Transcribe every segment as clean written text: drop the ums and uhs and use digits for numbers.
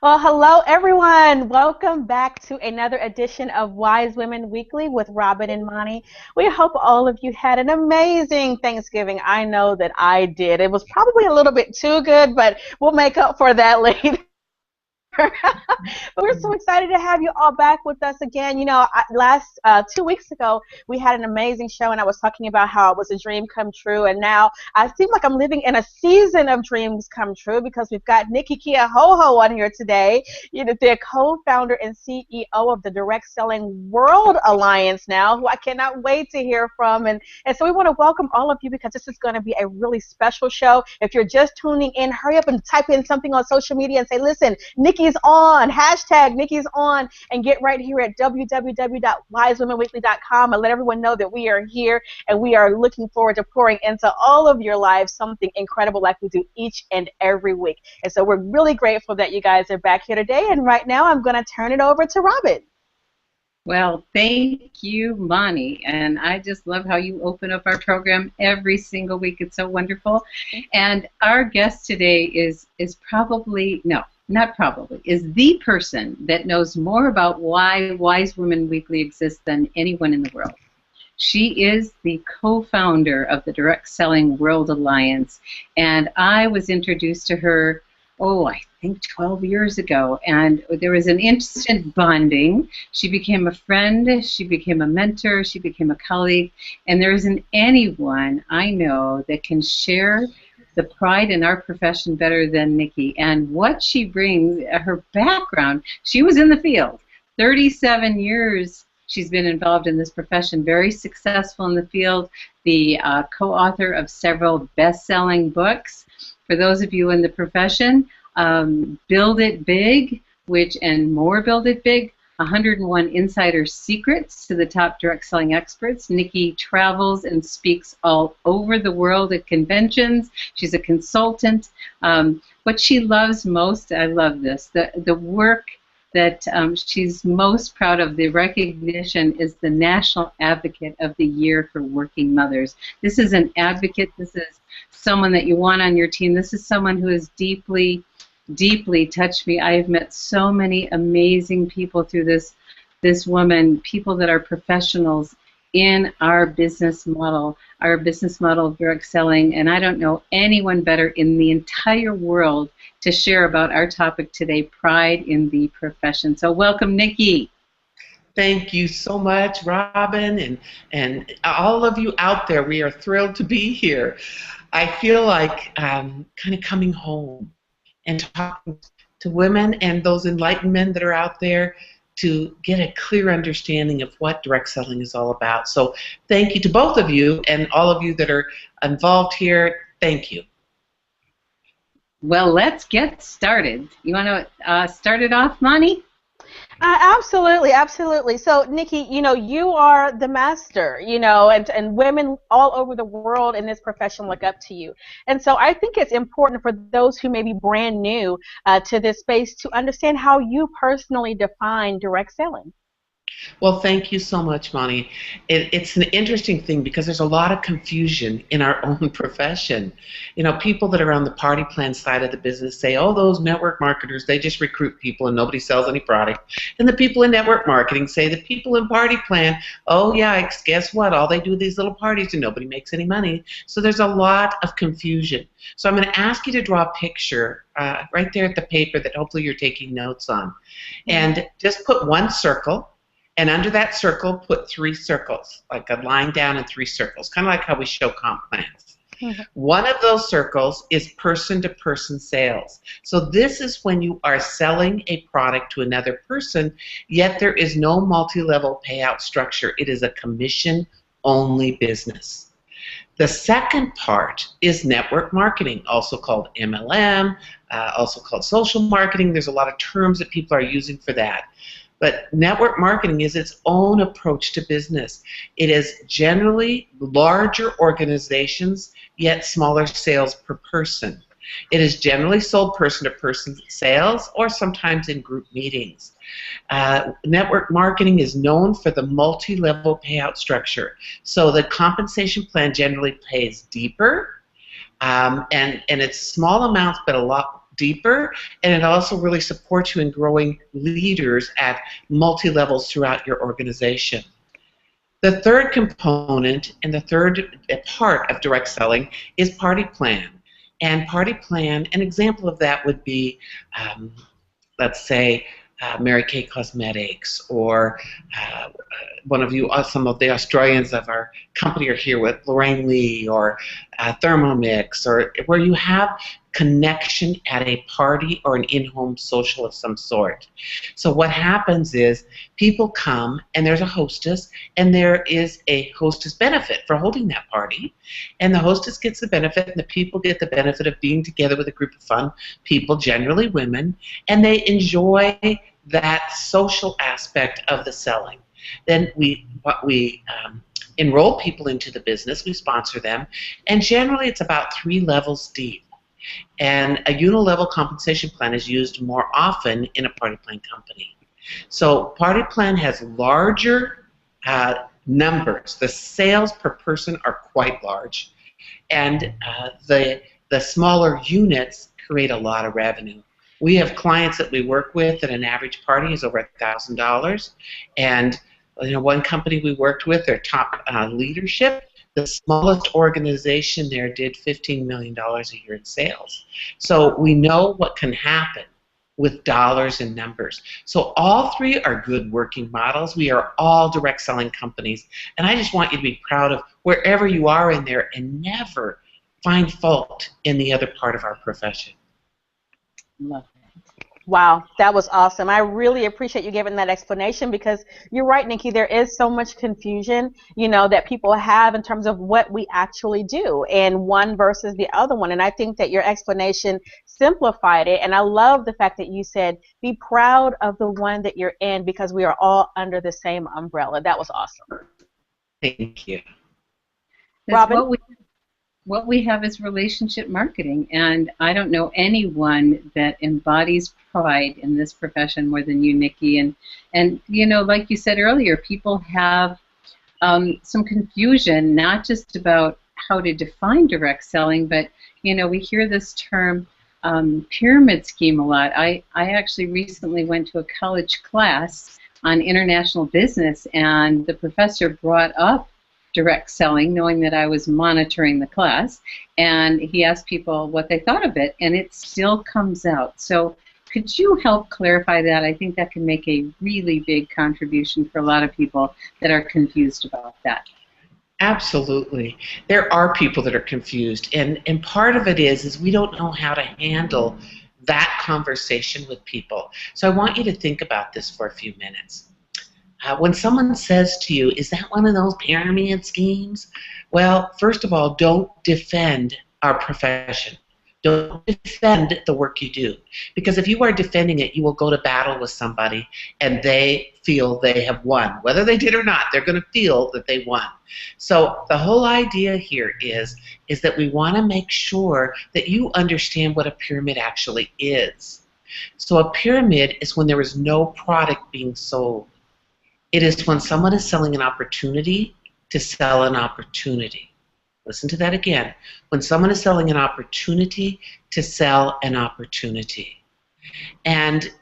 Well, hello everyone. Welcome back to another edition of Wise Women Weekly with Robin and Monty. We hope all of you had an amazing Thanksgiving. I know that I did. It was probably a little bit too good, but we'll make up for that later. But we're so excited to have you all back with us again. Last 2 weeks ago, we had an amazing show, and I was talking about how it was a dream come true. And now I seem like I'm living in a season of dreams come true because we've got Nicki Keohohou on here today. The co-founder and CEO of the Direct Selling World Alliance now, who I cannot wait to hear from. And so we want to welcome all of you because this is going to be a really special show. If you're just tuning in, hurry up and type in something on social media and say, listen, Nicki's on, hashtag Nicki's on, and get right here at www.wisewomenweekly.com and let everyone know that we are here and we are looking forward to pouring into all of your lives something incredible like we do each and every week. And so we're really grateful that you guys are back here today. And right now I'm going to turn it over to Robin. Well, thank you, Monty. And I just love how you open up our program every single week. It's so wonderful. And our guest today is probably, no, not probably, is the person that knows more about why Wise Women Weekly exists than anyone in the world. She is the co-founder of the Direct Selling World Alliance. And I was introduced to her, I think 12 years ago, and there was an instant bonding. She became a friend, she became a mentor, she became a colleague, and there isn't anyone I know that can share the pride in our profession better than Nicki. And what she brings, her background, she was in the field. 37 years she's been involved in this profession, very successful in the field, the co-author of several best-selling books. For those of you in the profession, Build It Big, and more Build It Big, 101 Insider Secrets to the Top Direct Selling Experts. Nicki travels and speaks all over the world at conventions. She's a consultant. What she loves most, I love this, the work that she's most proud of, the recognition, is the National Advocate of the Year for Working Mothers. This is an advocate. This is someone that you want on your team. This is someone who has deeply, deeply touched me. I have met so many amazing people through this woman, people that are professionals in our business model of direct selling, and I don't know anyone better in the entire world to share about our topic today, pride in the profession. So welcome, Nicki. Thank you so much, Robin, and all of you out there. We are thrilled to be here. I feel like kind of coming home and talking to women and those enlightened men that are out there to get a clear understanding of what direct selling is all about. So thank you to both of you and all of you that are involved here. Thank you. Well, let's get started. You want to start it off, Monty? Absolutely, absolutely. So, Nicki, you are the master, and women all over the world in this profession look up to you. And so I think it's important for those who may be brand new to this space to understand how you personally define direct selling. Well, thank you so much, Monty. It's an interesting thing because there's a lot of confusion in our own profession. People that are on the party plan side of the business say, oh, those network marketers, they just recruit people and nobody sells any product. And the people in network marketing say the people in party plan, oh, yeah, guess what? All they do is these little parties and nobody makes any money. So there's a lot of confusion. So I'm going to ask you to draw a picture right there at the paper that hopefully you're taking notes on. And just put one circle. And under that circle, put 3 circles, like a line down and 3 circles, kind of like how we show comp plans. One of those circles is person-to-person sales. So this is when you are selling a product to another person, yet there is no multi-level payout structure. It is a commission-only business. The second part is network marketing, also called MLM, also called social marketing. There's a lot of terms that people are using for that. But network marketing is its own approach to business. It is generally larger organizations, yet smaller sales per person. It is generally sold person-to-person sales or sometimes in group meetings. Network marketing is known for the multi-level payout structure. So the compensation plan generally pays deeper, and it's small amounts but a lot deeper, and it also really supports you in growing leaders at multi-levels throughout your organization. The third component and the third part of direct selling is party plan. And party plan, an example of that would be, let's say, Mary Kay Cosmetics, or one of you, some of the Australians of our company are here with Lorraine Lee, or Thermomix, or where you have connection at a party or an in-home social of some sort. So what happens is people come and there's a hostess, and there is a hostess benefit for holding that party, and the hostess gets the benefit and the people get the benefit of being together with a group of fun people, generally women, and they enjoy that social aspect of the selling. Then we enroll people into the business, we sponsor them, and generally it's about 3 levels deep. And a unilevel compensation plan is used more often in a party plan company. So party plan has larger numbers. The sales per person are quite large, and the smaller units create a lot of revenue. We have clients that we work with that an average party is over $1,000, and one company we worked with, their top leadership, the smallest organization there did $15 million a year in sales. So we know what can happen with dollars and numbers. So all 3 are good working models. We are all direct selling companies, and I just want you to be proud of wherever you are in there and never find fault in the other part of our profession. Love it. Wow, that was awesome. I really appreciate you giving that explanation, because you're right, Nicki, there is so much confusion, that people have in terms of what we actually do and one versus the other one. And I think that your explanation simplified it. And I love the fact that you said, be proud of the one that you're in, because we are all under the same umbrella. That was awesome. Thank you. Robin? What we have is relationship marketing, and I don't know anyone that embodies pride in this profession more than you, Nicki. And like you said earlier, people have some confusion, not just about how to define direct selling, but we hear this term pyramid scheme a lot. I actually recently went to a college class on international business, and the professor brought up direct selling, knowing that I was monitoring the class, and he asked people what they thought of it, and it still comes out. So could you help clarify that? I think that can make a really big contribution for a lot of people that are confused about that. Absolutely. There are people that are confused, and part of it is we don't know how to handle that conversation with people. So I want you to think about this for a few minutes. When someone says to you, is that one of those pyramid schemes? Well, first of all, don't defend our profession. Don't defend the work you do. Because if you are defending it, you will go to battle with somebody and they feel they have won. Whether they did or not, they're going to feel that they won. So the whole idea here is that we want to make sure that you understand what a pyramid actually is. So a pyramid is when there is no product being sold. It is when someone is selling an opportunity to sell an opportunity. Listen to that again. When someone is selling an opportunity to sell an opportunity. And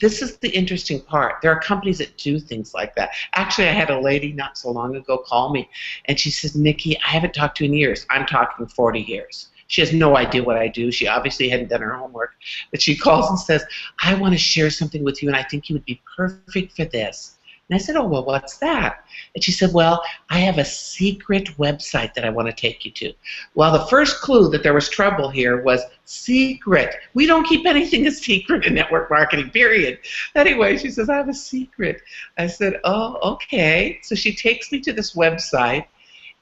this is the interesting part. There are companies that do things like that. Actually, I had a lady not so long ago call me, and she says, Nicki, I haven't talked to you in years. I'm talking 40 years. She has no idea what I do. She obviously hadn't done her homework. But she calls and says, I want to share something with you, and I think you would be perfect for this. And I said, oh, well, what's that? And she said, well, I have a secret website that I want to take you to. Well, the first clue that there was trouble here was secret. We don't keep anything a secret in network marketing, period. Anyway, she says, I have a secret. I said, oh, okay. So she takes me to this website,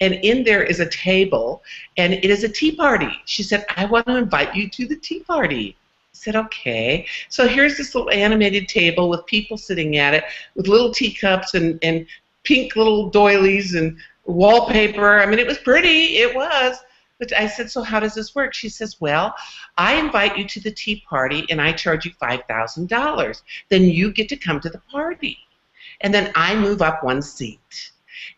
and in there is a table, and it is a tea party. She said, I want to invite you to the tea party. I said, okay. So here's this little animated table with people sitting at it with little teacups and pink little doilies and wallpaper. I mean, it was pretty. It was. But I said, so how does this work? She says, well, I invite you to the tea party, and I charge you $5,000. Then you get to come to the party. And then I move up one seat.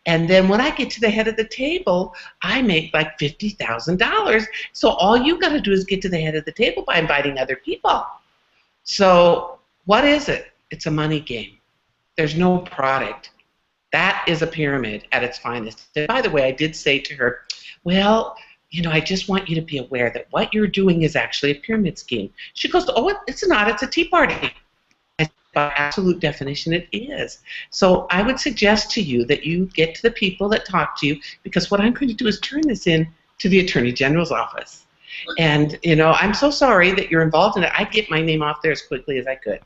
And then when I get to the head of the table, I make like $50,000. So all you got to do is get to the head of the table by inviting other people. So what is it? It's a money game. There's no product. That is a pyramid at its finest. And by the way, I did say to her, well, I just want you to be aware that what you're doing is actually a pyramid scheme. She goes, oh, it's not. It's a tea party. By absolute definition, it is. So I would suggest to you that you get to the people that talk to you, because what I'm going to do is turn this in to the Attorney General's office. And, I'm so sorry that you're involved in it. I'd get my name off there as quickly as I could.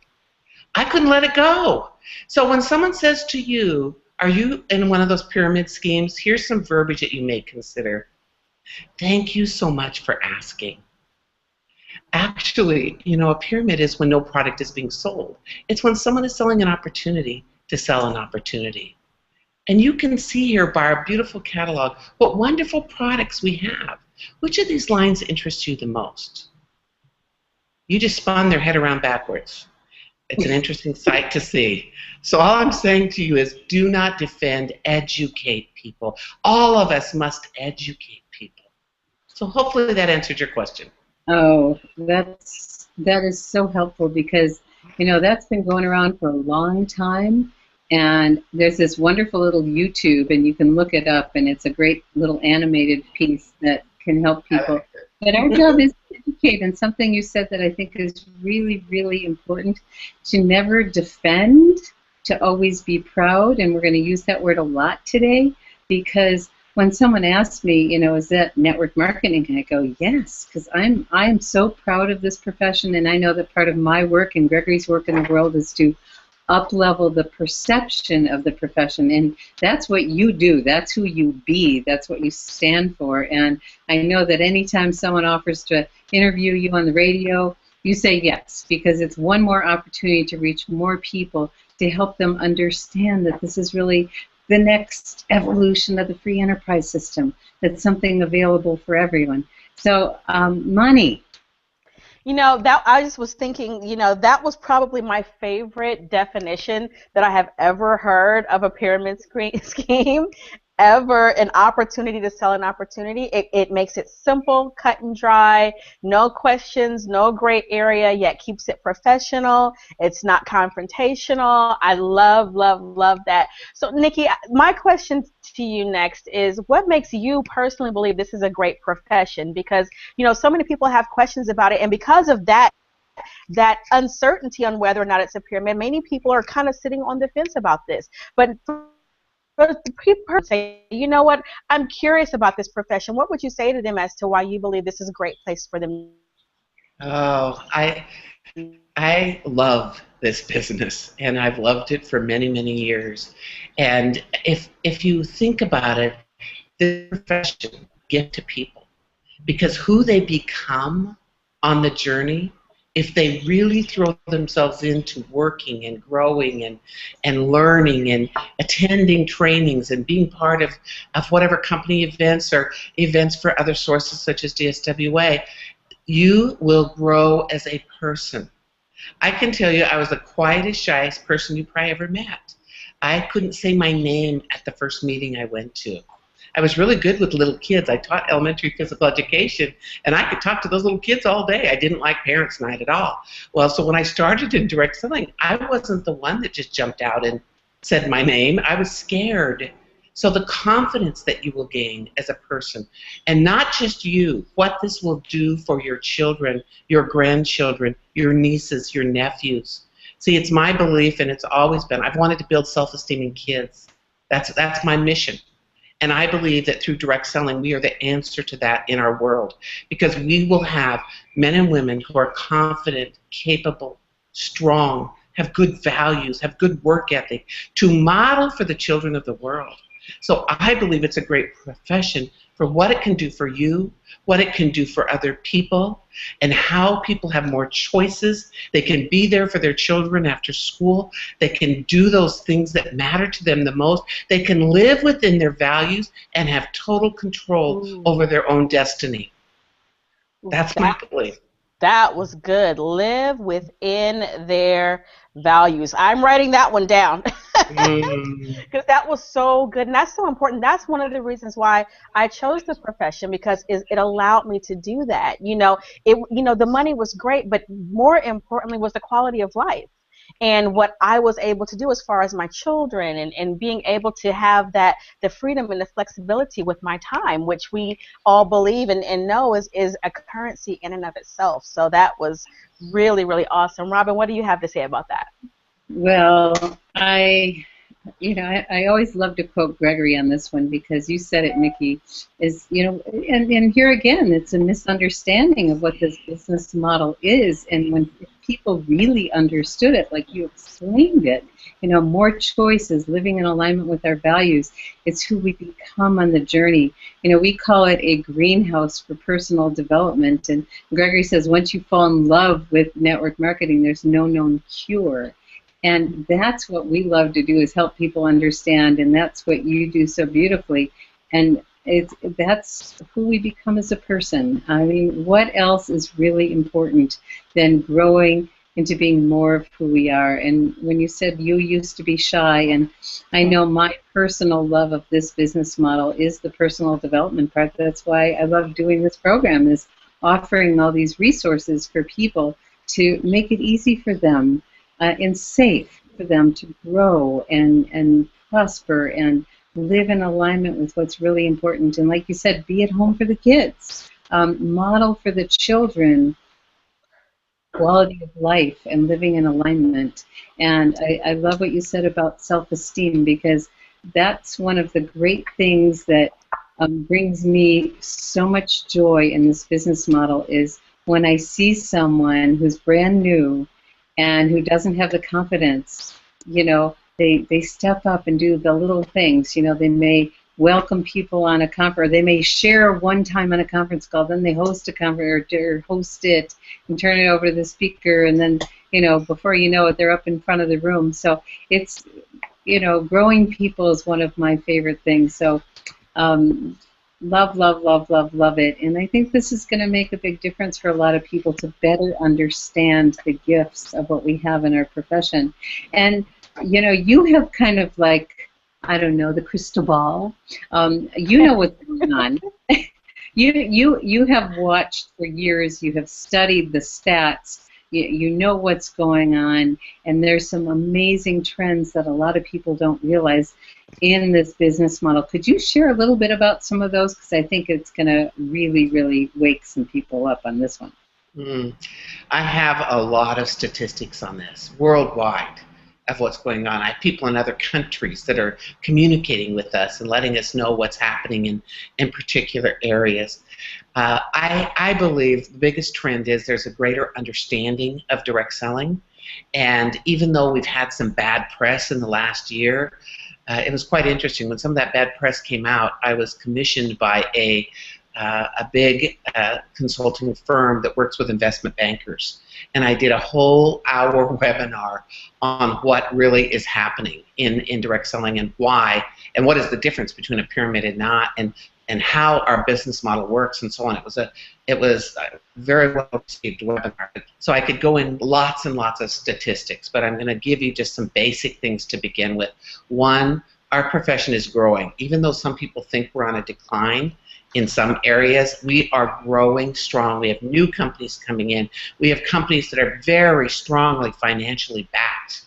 I couldn't let it go. So when someone says to you, are you in one of those pyramid schemes? Here's some verbiage that you may consider. Thank you so much for asking. Actually, a pyramid is when no product is being sold. It's when someone is selling an opportunity to sell an opportunity. And you can see here by our beautiful catalog what wonderful products we have. Which of these lines interests you the most? You just spun their head around backwards. It's an interesting sight to see. So all I'm saying to you is do not defend, educate people. All of us must educate people. So hopefully that answered your question. Oh, that is so helpful, because that's been going around for a long time, and there's this wonderful little YouTube, and you can look it up, and it's a great little animated piece that can help people. But our job is to educate, and something you said that I think is really, really important, to never defend, to always be proud, and we're going to use that word a lot today, because when someone asks me, is that network marketing, I go, yes, because I'm so proud of this profession, and I know that part of my work and Gregory's work in the world is to up-level the perception of the profession, and that's what you do. That's who you be. That's what you stand for, and I know that anytime someone offers to interview you on the radio, you say yes, because it's one more opportunity to reach more people, to help them understand that this is really the next evolution of the free enterprise system. That's something available for everyone. So, money. That I just was thinking, that was probably my favorite definition that I have ever heard of a pyramid scheme. Ever an opportunity to sell an opportunity. It makes it simple, cut and dry, no questions, no gray area, yet keeps it professional. It's not confrontational. I love, love, love that. So, Nicki, my question to you next is, what makes you personally believe this is a great profession? Because, so many people have questions about it, and because of that uncertainty on whether or not it's a pyramid, many people are kind of sitting on the fence about this. But the people say, you know what, I'm curious about this profession. What would you say to them as to why you believe this is a great place for them? Oh, I love this business, and I've loved it for many, many years. And if you think about it, this profession gives to people, because who they become on the journey, if they really throw themselves into working and growing and learning and attending trainings and being part of whatever company events or events for other sources such as DSWA, you will grow as a person. I can tell you I was the quietest, shyest person you probably ever met. I couldn't say my name at the first meeting I went to. I was really good with little kids. I taught elementary physical education, and I could talk to those little kids all day. I didn't like parents' night at all. Well, so when I started in direct selling, I wasn't the one that just jumped out and said my name. I was scared. So the confidence that you will gain as a person, and not just you, what this will do for your children, your grandchildren, your nieces, your nephews. See, it's my belief, and it's always been, I've wanted to build self-esteem in kids. That's my mission. And I believe that through direct selling, we are the answer to that in our world, because we will have men and women who are confident, capable, strong, have good values, have good work ethic, to model for the children of the world. So I believe it's a great profession for what it can do for you, what it can do for other people, and how people have more choices. They can be there for their children after school. They can do those things that matter to them the most. They can live within their values and have total control over their own destiny. That's my belief. That was good. Live within their values. I'm writing that one down. Mm. Because that was so good, and that's so important. That's one of the reasons why I chose the profession, because it allowed me to do that. The money was great, but more importantly was the quality of life and what I was able to do as far as my children, and being able to have that the freedom and the flexibility with my time, which we all believe and know is a currency in and of itself. So that was really, really awesome. Robin, what do you have to say about that? Well, I always love to quote Gregory on this one because you said it, Nikki, and here again, it's a misunderstanding of what this business model is. And when people really understood it, like you explained it, more choices, living in alignment with our values, it's who we become on the journey. We call it a greenhouse for personal development. And Gregory says once you fall in love with network marketing, there's no known cure. And that's what we love to do, is help people understand, and that's what you do so beautifully. And that's who we become as a person. I mean, what else is really important than growing into being more of who we are? And when you said you used to be shy, and I know my personal love of this business model is the personal development part. That's why I love doing this program, is offering all these resources for people to make it easy for them. And safe for them to grow and prosper and live in alignment with what's really important. And like you said, be at home for the kids, model for the children quality of life and living in alignment. And I love what you said about self-esteem, because that's one of the great things that brings me so much joy in this business model, is when I see someone who's brand new and who doesn't have the confidence, they step up and do the little things. They may welcome people on a conference, or they may share one time on a conference call, then they host a conference or host it and turn it over to the speaker, and then, before you know it, they're up in front of the room. So it's, growing people is one of my favorite things. So love, love, love, love, love it. And I think this is going to make a big difference for a lot of people to better understand the gifts of what we have in our profession. And, you have kind of like, I don't know, the crystal ball. You know what's going on. You have watched for years. You have studied the stats. You know what's going on, and there's some amazing trends that a lot of people don't realize in this business model. Could you share a little bit about some of those? Because I think it's going to really, really wake some people up on this one. I have a lot of statistics on this worldwide of what's going on. I have people in other countries that are communicating with us and letting us know what's happening in particular areas. I believe the biggest trend is there's a greater understanding of direct selling. And even though we've had some bad press in the last year, it was quite interesting. When some of that bad press came out, I was commissioned by a big consulting firm that works with investment bankers. And I did a whole hour webinar on what really is happening in direct selling, and why, and what is the difference between a pyramid and not, and how our business model works, and so on. It was a very well received webinar. So I could go in lots and lots of statistics, but I'm going to give you just some basic things to begin with. One, our profession is growing. Even though some people think we're on a decline in some areas, we are growing strong. We have new companies coming in. We have companies that are very strongly financially backed.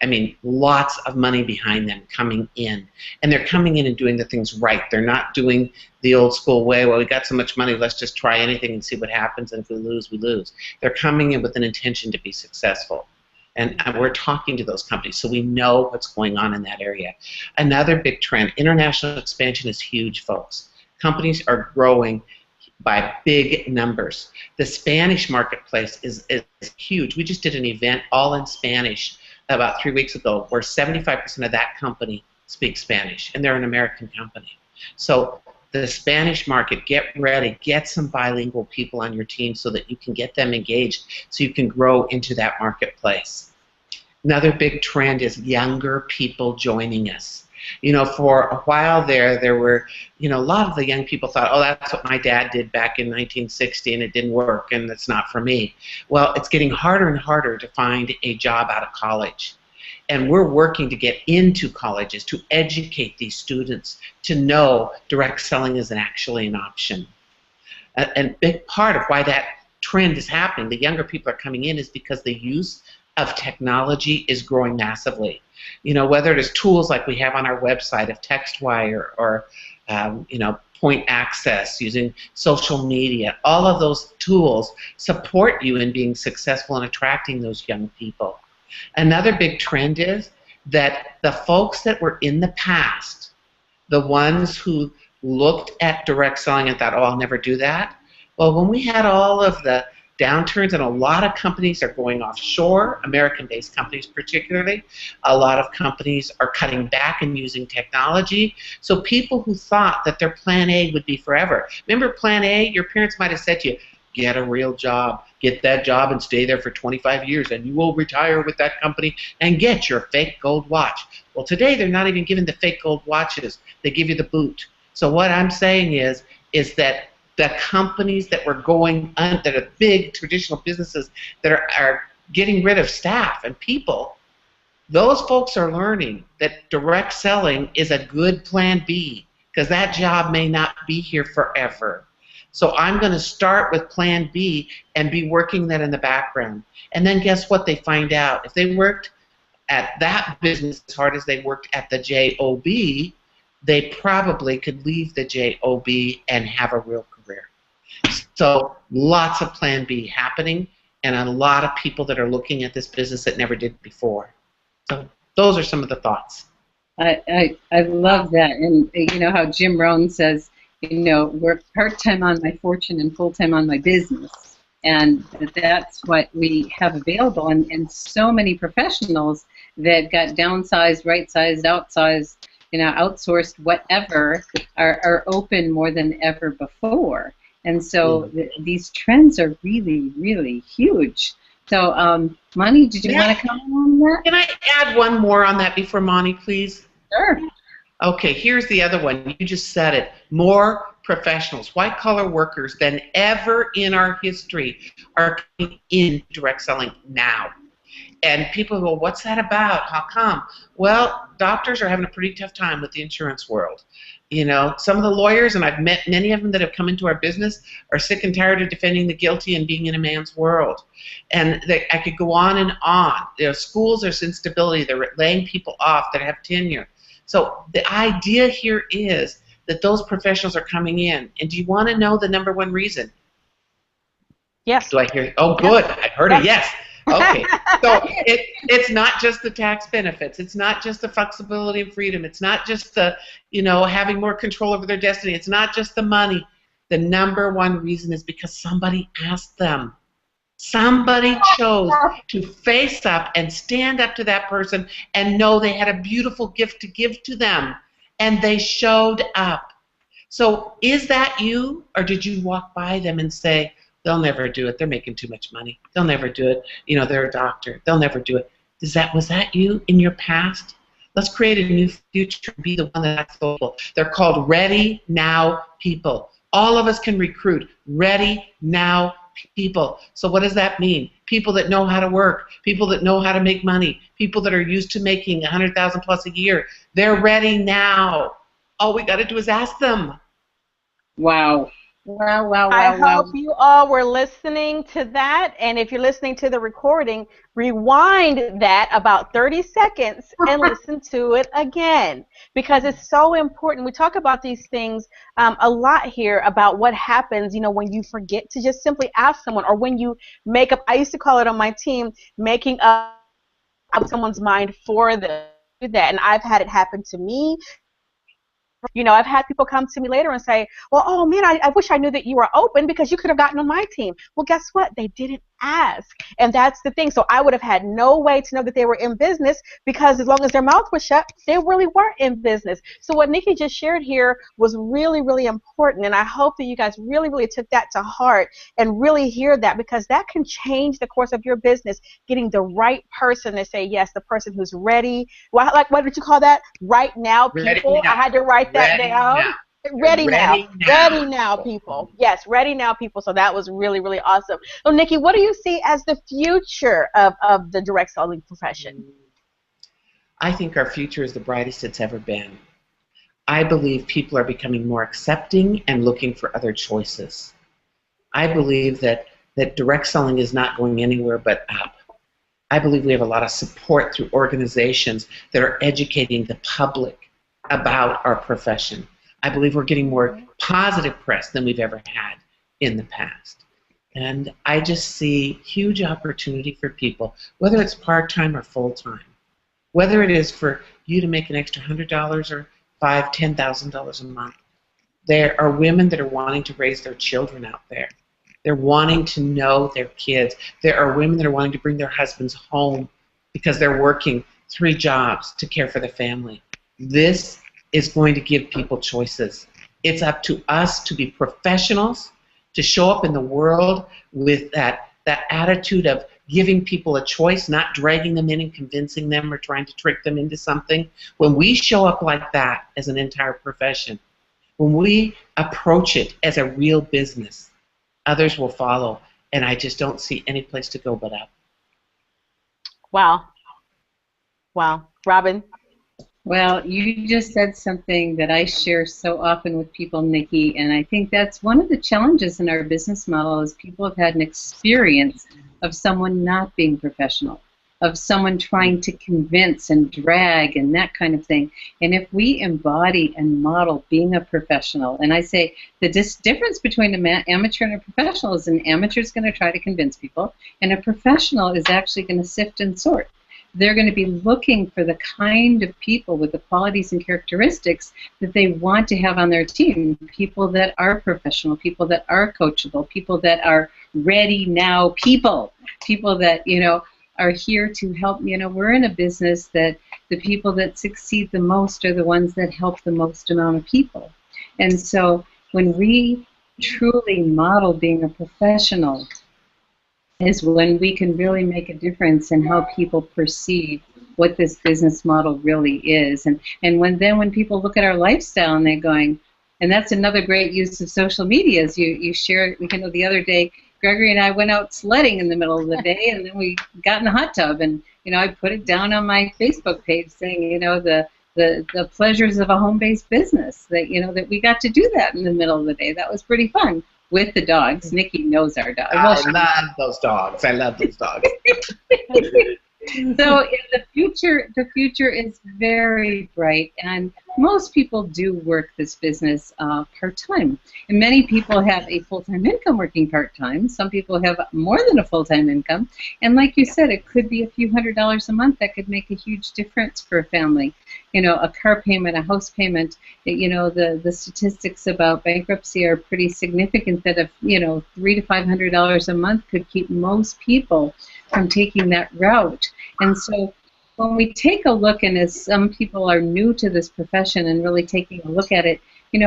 I mean, lots of money behind them coming in. And they're coming in and doing the things right. They're not doing the old school way, well, we got so much money, let's just try anything and see what happens, and if we lose, we lose. They're coming in with an intention to be successful. And we're talking to those companies, so we know what's going on in that area. Another big trend, international expansion is huge, folks. Companies are growing by big numbers. The Spanish marketplace is huge. We just did an event all in Spanish about 3 weeks ago, where 75% of that company speaks Spanish, and they're an American company. So the Spanish market, get ready, get some bilingual people on your team so that you can get them engaged, so you can grow into that marketplace. Another big trend is younger people joining us. For a while there were, a lot of the young people thought, oh, that's what my dad did back in 1960 and it didn't work and it's not for me. Well, it's getting harder and harder to find a job out of college. And we're working to get into colleges to educate these students to know direct selling is actually an option. And a big part of why that trend is happening, the younger people are coming in, is because the use of technology is growing massively. Whether it is tools like we have on our website of TextWire or, point access, using social media, all of those tools support you in being successful in attracting those young people. Another big trend is that the folks that were in the past, the ones who looked at direct selling and thought, oh, I'll never do that. Well, when we had all of the downturns and a lot of companies are going offshore, American-based companies particularly, a lot of companies are cutting back and using technology. So people who thought that their plan A would be forever. Remember plan A? Your parents might have said to you, get a real job, get that job and stay there for 25 years and you will retire with that company and get your fake gold watch. Well, today they're not even giving the fake gold watches. They give you the boot. So what I'm saying is that the companies that were going on, that are big traditional businesses that are getting rid of staff and people, those folks are learning that direct selling is a good plan B because that job may not be here forever. So I'm going to start with plan B and be working that in the background. And then guess what they find out? If they worked at that business as hard as they worked at the job, they probably could leave the job and have a real career. So lots of plan B happening and a lot of people that are looking at this business that never did before. So those are some of the thoughts. I love that. And you know how Jim Rohn says, work part-time on my fortune and full-time on my business. And that's what we have available. And so many professionals that got downsized, right-sized, outsized, outsourced, whatever, are open more than ever before. And so these trends are really, really huge. So, Mani, did you want to comment on that? Can I add one more on that before Mani, please? Sure. Okay, here's the other one. You just said it. More professionals, white-collar workers than ever in our history are coming in direct selling now. And people go, what's that about? How come? Well, doctors are having a pretty tough time with the insurance world. Some of the lawyers, and I've met many of them that have come into our business, are sick and tired of defending the guilty and being in a man's world. And I could go on and on. Schools are in instability. They're laying people off that have tenure. So the idea here is that those professionals are coming in. And do you want to know the number one reason? Yes. Do I hear? Oh, good. I heard a yes. Okay. So it's not just the tax benefits. It's not just the flexibility and freedom. It's not just the, having more control over their destiny. It's not just the money. The number one reason is because somebody asked them. Somebody chose to face up and stand up to that person and know they had a beautiful gift to give to them, and they showed up. So is that you, or did you walk by them and say, they'll never do it, they're making too much money, they'll never do it, they're a doctor, they'll never do it? Was that you in your past? Let's create a new future and be the one that's hopeful. They're called Ready Now people. All of us can recruit Ready Now people. So what does that mean? People that know how to work, people that know how to make money, people that are used to making $100,000 plus a year. They're ready now. All we got to do is ask them. Wow. Wow, wow, wow, I wow. hope you all were listening to that, and if you're listening to the recording, rewind that about 30 seconds and listen to it again, because it's so important. We talk about these things a lot here about what happens, when you forget to just simply ask someone, or when you make up, I used to call it on my team, making up someone's mind for them. Do that, and I've had it happen to me. I've had people come to me later and say, well, oh man, I wish I knew that you were open because you could have gotten on my team. Well, guess what? They didn't ask. And that's the thing. So I would have had no way to know that they were in business, because as long as their mouth was shut, they really weren't in business. So what Nicki just shared here was really, really important. And I hope that you guys really, really took that to heart and really hear that, because that can change the course of your business, getting the right person to say yes, the person who's ready. Well, like, what did you call that? Right now, people. Ready now. I had to write that Ready down. now. Ready now. Ready now. Ready now, people. Yes, ready now, people. So that was really, really awesome. So, Nicki, what do you see as the future of the direct selling profession? I think our future is the brightest it's ever been. I believe people are becoming more accepting and looking for other choices. I believe that direct selling is not going anywhere but up. I believe we have a lot of support through organizations that are educating the public about our profession. I believe we're getting more positive press than we've ever had in the past. And I just see huge opportunity for people, whether it's part-time or full-time, whether it is for you to make an extra $100 or $5,000, $10,000 a month. There are women that are wanting to raise their children out there. They're wanting to know their kids. There are women that are wanting to bring their husbands home because they're working 3 jobs to care for the family. This is going to give people choices. It's up to us to be professionals, to show up in the world with that attitude of giving people a choice, not dragging them in and convincing them or trying to trick them into something. When we show up like that as an entire profession, when we approach it as a real business, others will follow, and I just don't see any place to go but up. Wow. Wow. Robin? Well, you just said something that I share so often with people, Nicki, and I think that's one of the challenges in our business model is people have had an experience of someone not being professional, of someone trying to convince and drag and that kind of thing. And if we embody and model being a professional, and I say the difference between an amateur and a professional is an amateur is going to try to convince people, and a professional is actually going to sift and sort. They're going to be looking for the kind of people with the qualities and characteristics that they want to have on their team. People that are professional, people that are coachable, people that are ready now people that, are here to help. We're in a business that the people that succeed the most are the ones that help the most amount of people. And so when we truly model being a professional, is when we can really make a difference in how people perceive what this business model really is. And when people look at our lifestyle and they're going, and that's another great use of social media is you share, the other day, Gregory and I went out sledding in the middle of the day, and then we got in the hot tub, and I put it down on my Facebook page saying, the pleasures of a home-based business, that that we got to do that in the middle of the day. That was pretty fun. With the dogs. Nicki knows our dogs. I love those dogs. I love those dogs. So in the future is very bright, and most people do work this business part-time. And many people have a full-time income working part-time. Some people have more than a full-time income. And like you said, it could be a few $100s a month that could make a huge difference for a family. A car payment, a house payment. The statistics about bankruptcy are pretty significant that if, $300 to $500 a month could keep most people from taking that route. And so when we take a look, and as some people are new to this profession and really taking a look at it,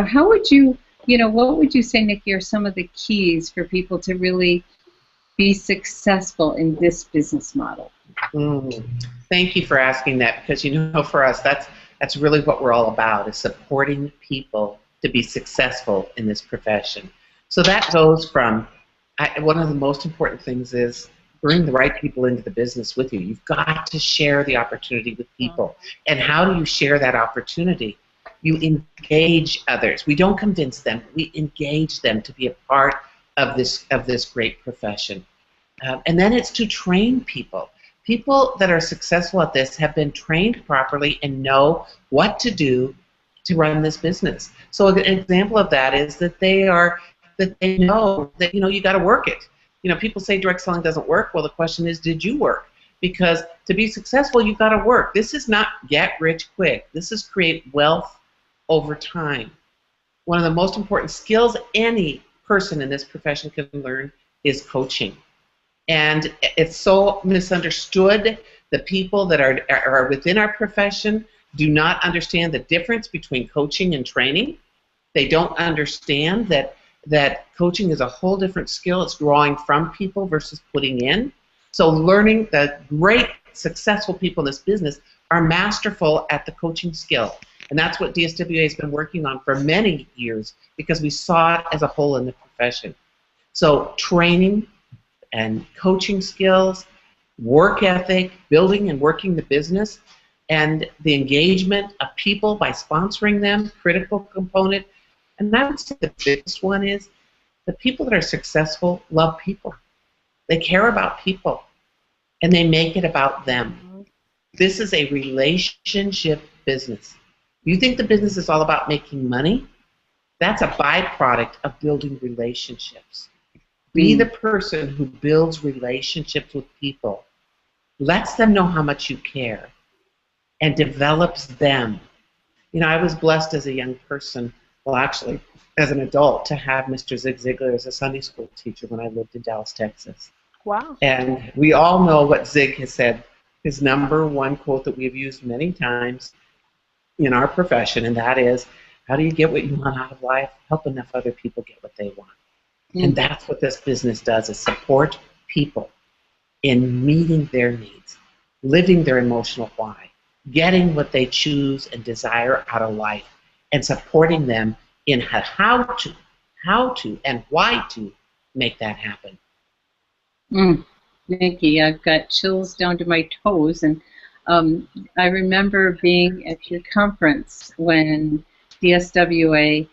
how would you, what would you say, Nicki, are some of the keys for people to really be successful in this business model? Thank you for asking that, because for us that's really what we're all about, is supporting people to be successful in this profession. So that goes from, one of the most important things is bring the right people into the business with you. You've got to share the opportunity with people. And how do you share that opportunity? You engage others. We don't convince them. We engage them to be a part of this great profession. And then it's to train people. People that are successful at this have been trained properly and know what to do to run this business. So an example of that is that they know that you got to work it. People say direct selling doesn't work. Well, the question is, did you work? Because to be successful, you've got to work. This is not get rich quick. This is create wealth over time. One of the most important skills any person in this profession can learn is coaching. And it's so misunderstood. The people that are within our profession do not understand the difference between coaching and training. They don't understand that coaching is a whole different skill. It's drawing from people versus putting in. So learning, the great successful people in this business are masterful at the coaching skill. And that's what DSWA has been working on for many years because we saw it as a whole in the profession. So training and coaching skills, work ethic, building and working the business, and the engagement of people by sponsoring them, critical component. And I would say the biggest one is the people that are successful love people. They care about people, and they make it about them. This is a relationship business. You think the business is all about making money? That's a byproduct of building relationships. Be the person who builds relationships with people, lets them know how much you care, and develops them. You know, I was blessed as a young person, well, actually, as an adult, to have Mr. Zig Ziglar as a Sunday school teacher when I lived in Dallas, Texas. Wow. And we all know what Zig has said, his number one quote that we've used many times in our profession, and that is, how do you get what you want out of life? Help enough other people get what they want. And that's what this business does, is support people in meeting their needs, living their emotional why, getting what they choose and desire out of life, and supporting them in how to, and why to make that happen. Nicki, I've got chills down to my toes, and I remember being at your conference when DSWA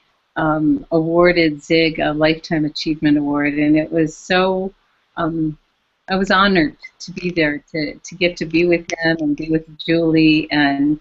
awarded Zig a Lifetime Achievement Award, and it was so, I was honored to be there, to get to be with him and be with Julie, and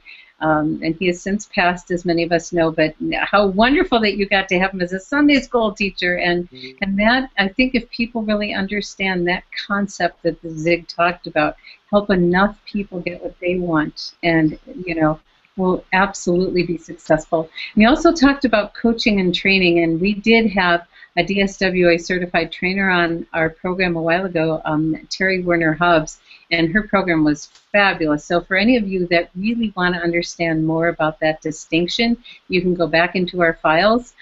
he has since passed, as many of us know, but how wonderful that you got to have him as a Sunday school teacher, and that, I think if people really understand that concept that the Zig talked about, help enough people get what they want, and, you know, will absolutely be successful. We also talked about coaching and training, and we did have a DSWA certified trainer on our program a while ago, Terry Werner-Hubbs, and her program was fabulous. So for any of you that really want to understand more about that distinction, you can go back into our files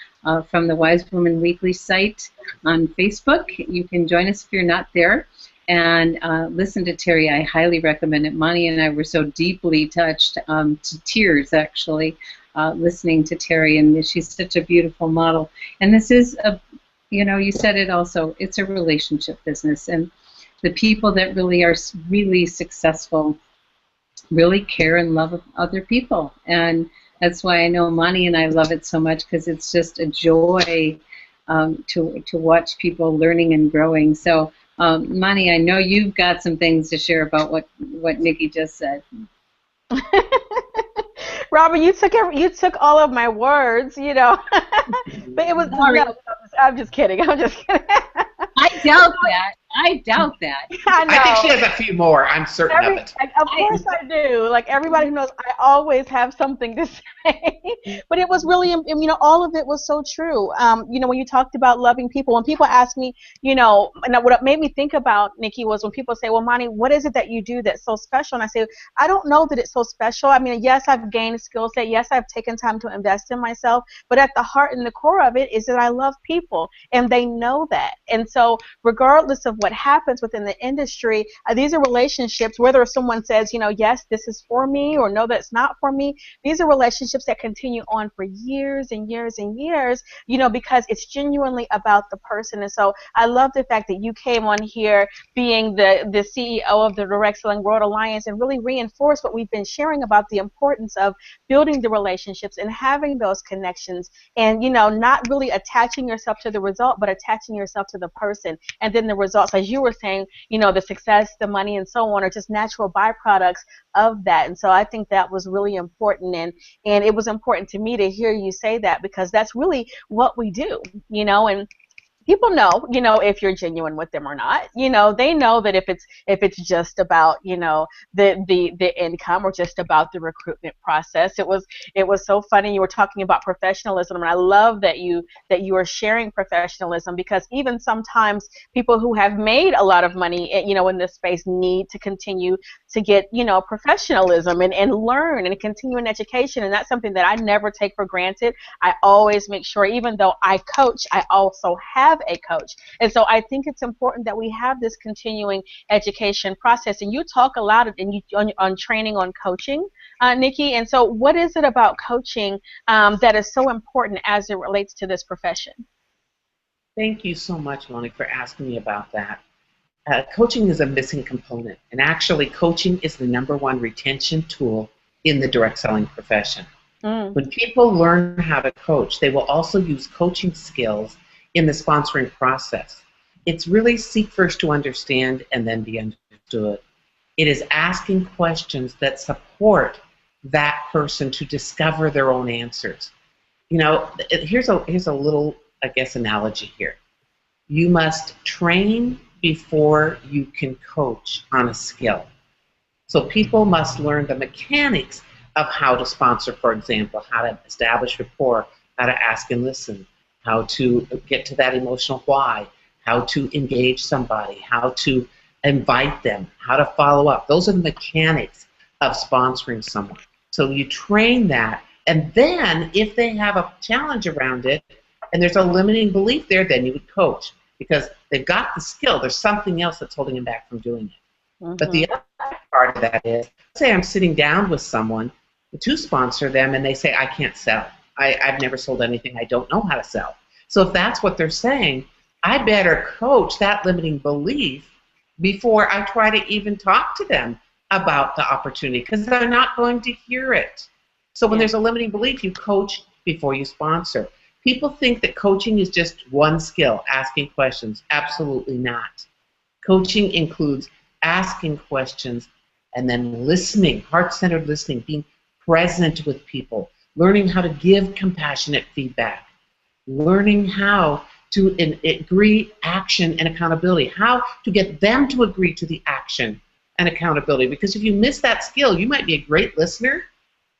from the Wise Woman Weekly site on Facebook. You can join us if you're not there, and listen to Terry. I highly recommend it. Monty and I were so deeply touched to tears, actually, listening to Terry, and she's such a beautiful model. And this is a, you know, you said it also, it's a relationship business, and the people that really are really successful really care and love other people, and that's why I know Monty and I love it so much, because it's just a joy to watch people learning and growing. So, Monty, I know you've got some things to share about what Nicki just said. Robin, you took all of my words, you know. But it was no, I'm just kidding. I'm just kidding. I doubt that. I doubt that. I know. I think she has a few more. I'm certain of it. Of course I do. Like everybody who knows, I always have something to say. But it was really, you know, all of it was so true. You know, when you talked about loving people, when people ask me, you know, and what made me think about Nicki was when people say, well, Monty, what is it that you do that's so special? And I say, I don't know that it's so special. I mean, yes, I've gained skill set. Yes, I've taken time to invest in myself. But at the heart and the core of it is that I love people, and they know that. And so regardless of what happens within the industry, these are relationships, whether someone says, you know, yes, this is for me, or no, that's not for me. These are relationships that continue on for years and years and years, you know, because it's genuinely about the person. And so I love the fact that you came on here being the CEO of the Direct Selling World Alliance and really reinforced what we've been sharing about the importance of building the relationships and having those connections, and, you know, not really attaching yourself to the result, but attaching yourself to the person. And then the results, as you were saying, you know, the success, the money, and so on, are just natural byproducts of that. And so I think that was really important, and it was important to me to hear you say that, because that's really what we do, you know. And people know, if you're genuine with them or not. They know that if it's just about, the income or just about the recruitment process. It was so funny. You were talking about professionalism, and I love that you are sharing professionalism, because even sometimes people who have made a lot of money, in this space, need to continue to get, professionalism and learn and continue in education. And that's something that I never take for granted. I always make sure, even though I coach, I also have a coach. And so I think it's important that we have this continuing education process. And you talk a lot on training on coaching, Nicki. And so what is it about coaching that is so important as it relates to this profession? Thank you so much, Monique, for asking me about that. Coaching is a missing component, and actually coaching is the #1 retention tool in the direct selling profession. When people learn how to coach, they will also use coaching skills in the sponsoring process. It's really seek first to understand and then be understood. It is asking questions that support that person to discover their own answers. Here's a little, I guess, analogy here. You must train before you can coach on a skill. So people must learn the mechanics of how to sponsor, for example, how to establish rapport, how to ask and listen, how to get to that emotional why, how to engage somebody, how to invite them, how to follow up. Those are the mechanics of sponsoring someone. So you train that, and then if they have a challenge around it and there's a limiting belief there, then you would coach, because they've got the skill. There's something else that's holding them back from doing it. But the other part of that is, let's say I'm sitting down with someone to sponsor them, and they say, I can't sell. I've never sold anything. I don't know how to sell. So if that's what they're saying, I better coach that limiting belief before I try to even talk to them about the opportunity, because they're not going to hear it. So when there's a limiting belief, you coach before you sponsor. People think that coaching is just one skill, asking questions. Absolutely not. Coaching includes asking questions and then listening, heart-centered listening, being present with people, learning how to give compassionate feedback, learning how to agree action and accountability, how to get them to agree to the action and accountability. Because if you miss that skill, you might be a great listener,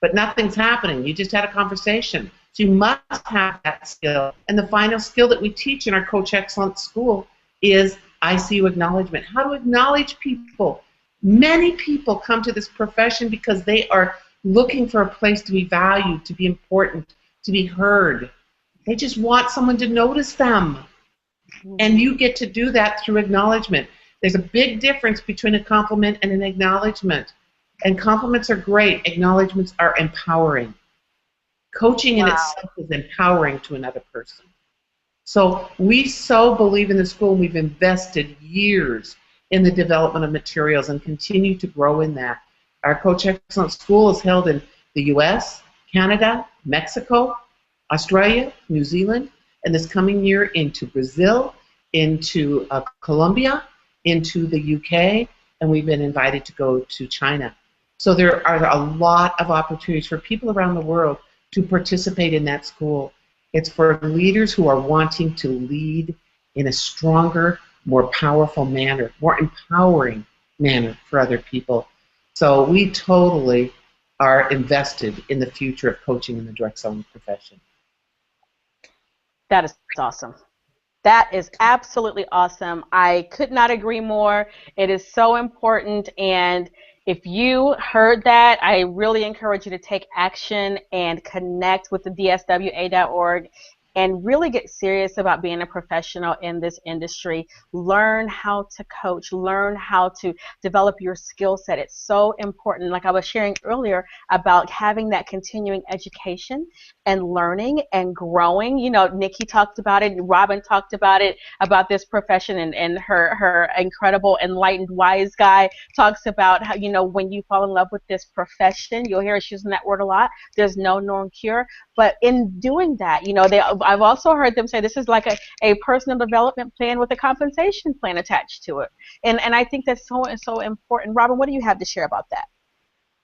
but nothing's happening. You just had a conversation. So you must have that skill. And the final skill that we teach in our Coach Excellence School is ICU acknowledgement. How to acknowledge people. Many people come to this profession because they are looking for a place to be valued, to be important, to be heard. They just want someone to notice them. And you get to do that through acknowledgement. There's a big difference between a compliment and an acknowledgement. And compliments are great. Acknowledgements are empowering. Coaching in itself is empowering to another person. So we so believe in the school. We've invested years in the development of materials and continue to grow in that. Our Coach Excellence School is held in the U.S., Canada, Mexico, Australia, New Zealand, and this coming year into Brazil, into Colombia, into the UK, and we've been invited to go to China. So there are a lot of opportunities for people around the world to participate in that school. It's for leaders who are wanting to lead in a stronger, more powerful manner, more empowering manner for other people. So we totally are invested in the future of coaching in the direct selling profession. That is awesome. That is absolutely awesome. I could not agree more. It is so important. And if you heard that, I really encourage you to take action and connect with the dswa.org and really get serious about being a professional in this industry. Learn how to coach, learn how to develop your skill set. It's so important. Like I was sharing earlier about having that continuing education and learning and growing. Nicki talked about it, Robin talked about it, about this profession, and her incredible, enlightened, wise guy talks about how, when you fall in love with this profession, you'll hear us using that word a lot, there's no known cure. But in doing that, I've also heard them say this is like a personal development plan with a compensation plan attached to it. And I think that's so important. Robin, what do you have to share about that?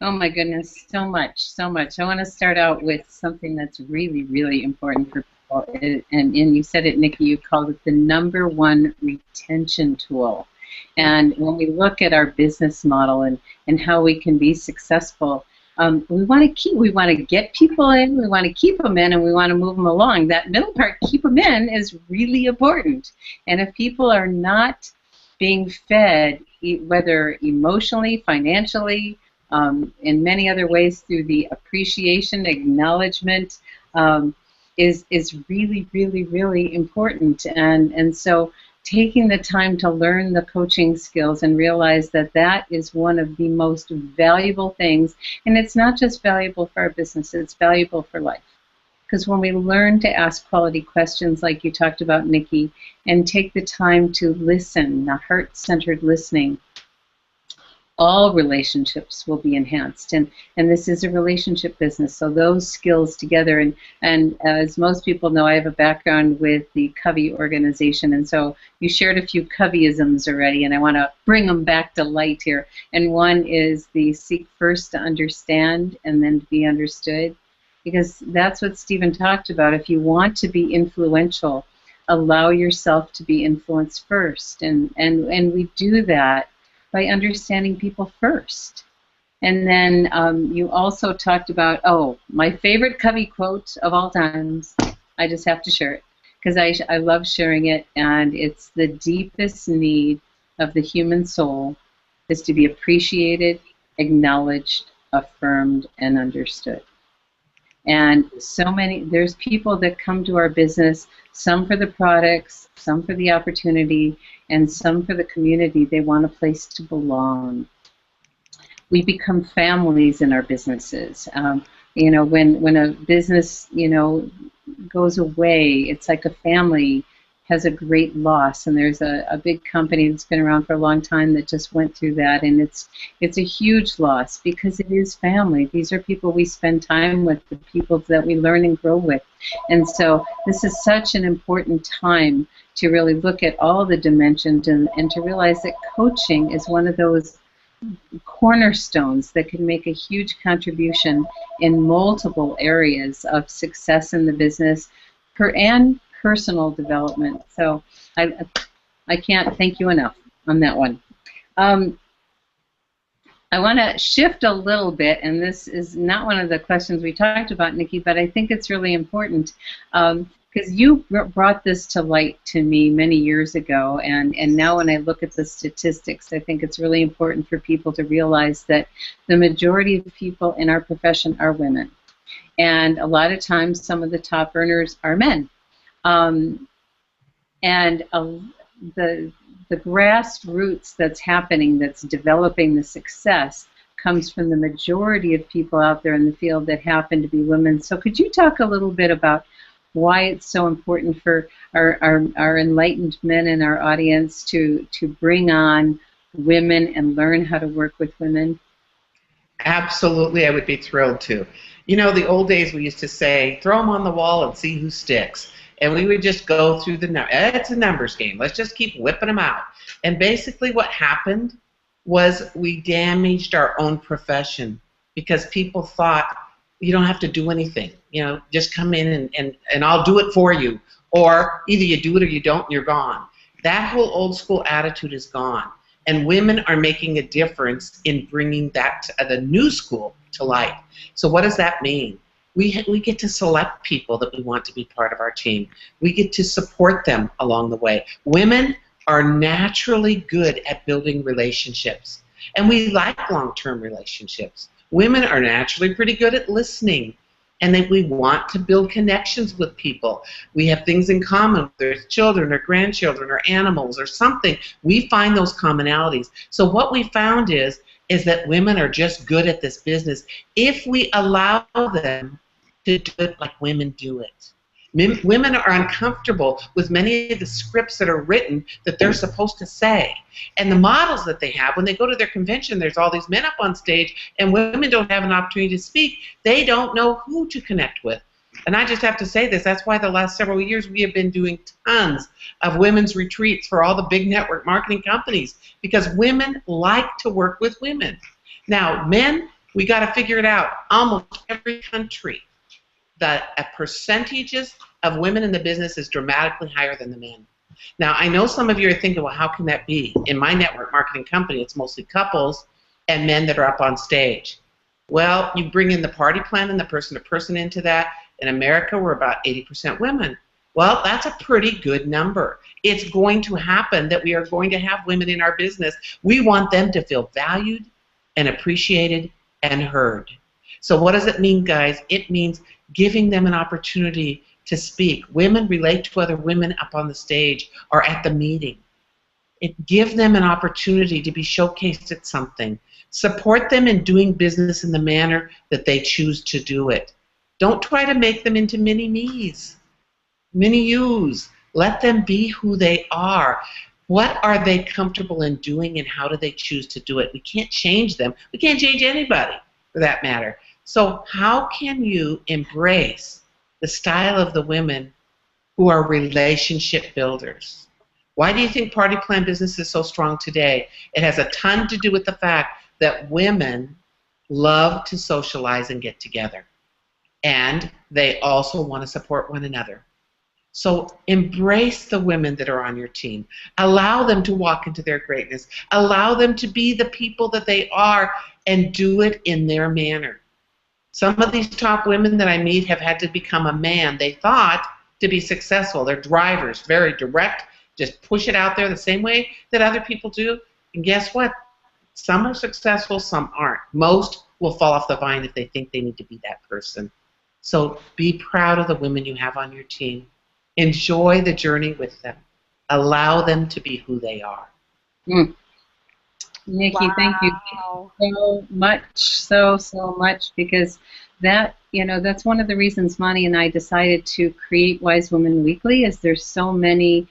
Oh my goodness, so much, so much. I want to start out with something that's really, really important for and you said it, Nikki, you called it the #1 retention tool. And when we look at our business model and how we can be successful, we want to get people in, we want to keep them in, and we want to move them along. That middle part, keep them in, is really important. And if people are not being fed, whether emotionally, financially, in many other ways through the appreciation, acknowledgement, is really, really, really important. And so taking the time to learn the coaching skills and realize that that is one of the most valuable things. And it's not just valuable for our business, it's valuable for life. Because when we learn to ask quality questions like you talked about, Nikki, and take the time to listen, the heart-centered listening, all relationships will be enhanced. And this is a relationship business, so those skills together. And as most people know, I have a background with the Covey organization, and so you shared a few Coveyisms already, and I want to bring them back to light here. And one is the seek first to understand and then to be understood, because that's what Stephen talked about. If you want to be influential, allow yourself to be influenced first, and we do that by understanding people first. And then you also talked about, my favorite Covey quote of all times. I just have to share it because I love sharing it, and it's the deepest need of the human soul is to be appreciated, acknowledged, affirmed, and understood. And there's people that come to our business, some for the products, some for the opportunity, and some for the community. They want a place to belong. We become families in our businesses. When a business, goes away, it's like a family has a great loss. And there's a big company that's been around for a long time that just went through that, and it's a huge loss because it is family. These are people we spend time with, the people that we learn and grow with. And so this is such an important time to really look at all the dimensions and to realize that coaching is one of those cornerstones that can make a huge contribution in multiple areas of success in the business and personal development. So I can't thank you enough on that one. I want to shift a little bit, and this is not one of the questions we talked about, Nikki, but I think it's really important because you brought this to light to me many years ago, and now when I look at the statistics, I think it's really important for people to realize that the majority of people in our profession are women. And a lot of times some of the top earners are men. The grassroots that's happening, that's developing the success, comes from the majority of people out there in the field that happen to be women. So could you talk a little bit about why it's so important for our enlightened men in our audience to bring on women and learn how to work with women? Absolutely, I would be thrilled to. The old days we used to say, throw them on the wall and see who sticks. And we would just go through it's a numbers game. Let's just keep whipping them out. And basically what happened was we damaged our own profession because people thought, you don't have to do anything. Just come in and I'll do it for you. Or either you do it or you don't and you're gone. That whole old school attitude is gone. And women are making a difference in bringing that the new school to life. So what does that mean? We get to select people that we want to be part of our team. We get to support them along the way. Women are naturally good at building relationships, and we like long-term relationships. Women are naturally pretty good at listening, and then we want to build connections with people. We have things in common, whether it's children or grandchildren or animals or something. We find those commonalities. So what we found is that women are just good at this business if we allow them to do it like women do it. Women are uncomfortable with many of the scripts that are written that they're supposed to say. And the models that they have, when they go to their convention, there's all these men up on stage, and women don't have an opportunity to speak. They don't know who to connect with. And I just have to say this, that's why the last several years we have been doing tons of women's retreats for all the big network marketing companies, because women like to work with women. Now, men, we got to figure it out. Almost every country, the percentages of women in the business is dramatically higher than the men. Now, I know some of you are thinking, well, how can that be? In my network marketing company, it's mostly couples and men that are up on stage. Well, you bring in the party plan and the person-to-person into that. In America, we're about 80% women. Well, that's a pretty good number. It's going to happen that we are going to have women in our business. We want them to feel valued and appreciated and heard. So what does it mean, guys? It means giving them an opportunity to speak. Women relate to other women up on the stage or at the meeting. Give them an opportunity to be showcased at something. Support them in doing business in the manner that they choose to do it. Don't try to make them into mini-me's, mini-yous. Let them be who they are. What are they comfortable in doing and how do they choose to do it? We can't change them. We can't change anybody for that matter. So how can you embrace the style of the women who are relationship builders? Why do you think party plan business is so strong today? It has a ton to do with the fact that women love to socialize and get together. And they also want to support one another. So embrace the women that are on your team. Allow them to walk into their greatness. Allow them to be the people that they are and do it in their manner. Some of these top women that I meet have had to become a man they thought to be successful. They're drivers, very direct, just push it out there the same way that other people do. And guess what? Some are successful, some aren't. Most will fall off the vine if they think they need to be that person. So be proud of the women you have on your team. Enjoy the journey with them. Allow them to be who they are. Nicki, thank you so much, so much, because that, that's one of the reasons Monty and I decided to create Wise Women Weekly. Is there's so many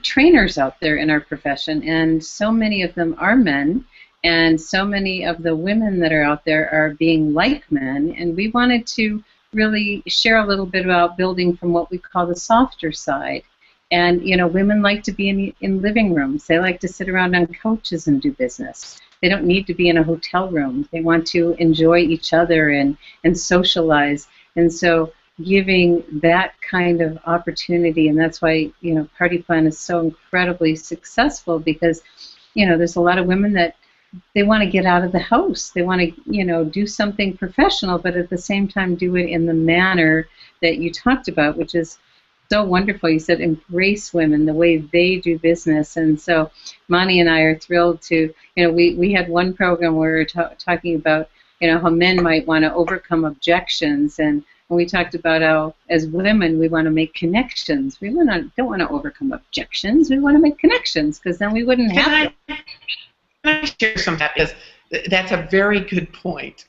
trainers out there in our profession, and so many of them are men, and so many of the women that are out there are being like men, and we wanted to really share a little bit about building from what we call the softer side. And, women like to be in living rooms. They like to sit around on couches and do business. They don't need to be in a hotel room. They want to enjoy each other and socialize. And so giving that kind of opportunity, and that's why, Party Plan is so incredibly successful, because, there's a lot of women that they want to get out of the house. They want to, do something professional, but at the same time do it in the manner that you talked about, which is so wonderful. You said embrace women, the way they do business. And so Monty and I are thrilled to, we had one program where we were talking about, how men might want to overcome objections. And we talked about how, as women, we want to make connections. We don't want to overcome objections. We want to make connections, because then we wouldn't have them. Can I share some of that? Because that's a very good point.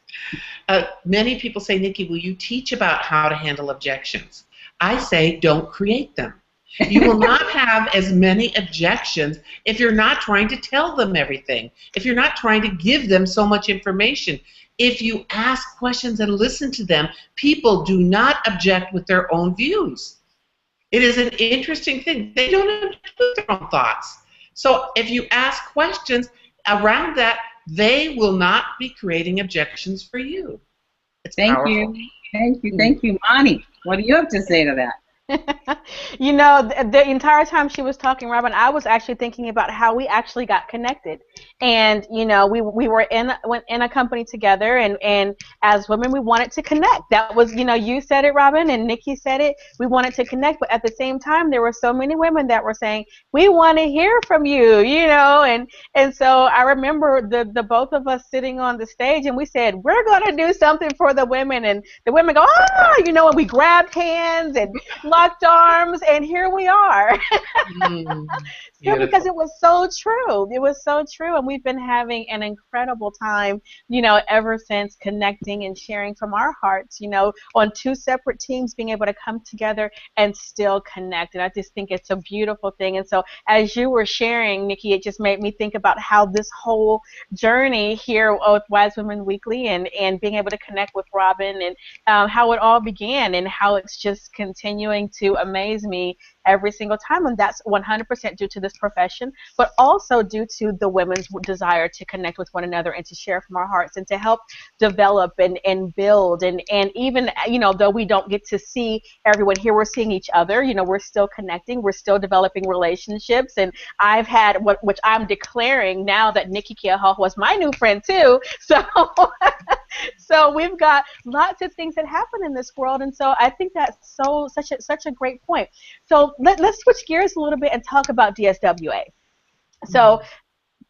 Many people say, Nicki, will you teach about how to handle objections? I say, don't create them. You will not have as many objections if you're not trying to tell them everything, if you're not trying to give them so much information. If you ask questions and listen to them, people do not object with their own views. It is an interesting thing. They don't object with their own thoughts. So if you ask questions around that, they will not be creating objections for you. It's powerful. Thank you, Monty. What do you have to say to that? The entire time she was talking, Robin, I was actually thinking about how we actually got connected. And, we were in a company together, and as women, we wanted to connect. That was, you said it, Robin, and Nicki said it. We wanted to connect, but at the same time, there were so many women that were saying, we want to hear from you, and so I remember the both of us sitting on the stage, and we said, we're going to do something for the women, and the women go, and we grabbed hands and locked arms, and here we are. Because it was so true. It was so true, and we've been having an incredible time, ever since, connecting and sharing from our hearts, on two separate teams, being able to come together and still connect. And I just think it's a beautiful thing. And so as you were sharing, Nicki, it just made me think about how this whole journey here with Wise Women Weekly and being able to connect with Robin, and how it all began, and how it's just continuing to amaze me every single time, and that's 100% due to this profession, but also due to the women's desire to connect with one another and to share from our hearts and to help develop and build and even, though we don't get to see everyone here, we're seeing each other. We're still connecting, we're still developing relationships, and I've had which I'm declaring now that Nicki Keohohou was my new friend too. So so we've got lots of things that happen in this world, and so I think that's such a great point. So let's switch gears a little bit and talk about DSWA. So